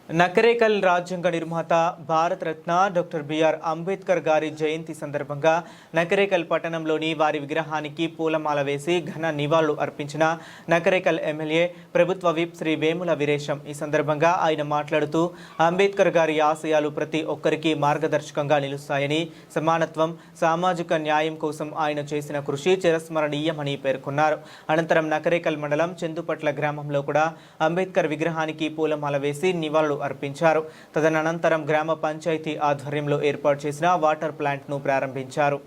నకరేకల్ రాజ్యాంగ నిర్మాత Bharat Ratna doctor BR Ambedkar గారి జయంతి సందర్భంగా నకరేకల్ పట్టణంలోని వారి విగ్రహానికి పూలమాల వేసి ఘన నివాళులు అర్పించిన నకరేకల్ ఎమ్మెల్యే ప్రభుత్వ విప్ శ్రీ వేముల వీరేశం. ఈ సందర్భంగా ఆయన మాట్లాడుతూ అంబేద్కర్ గారి ఆశయాలు ప్రతి ఒక్కరికి మార్గదర్శకంగా నిలుస్తాయని, సమానత్వం, సామాజిక న్యాయం కోసం ఆయన చేసిన కృషి చిరస్మరణీయమని పేర్కొన్నారు. అనంతరం నకరేకల్ మండలం చందుపట్ల గ్రామంలో కూడా అంబేద్కర్ విగ్రహానికి పూలమాల వేసి నివాళులు అర్పించారు. తదనంతరం గ్రామ పంచాయతీ ఆధ్వర్యంలో ఏర్పాటు చేసిన వాటర్ ప్లాంట్ ను ప్రారంభించారు.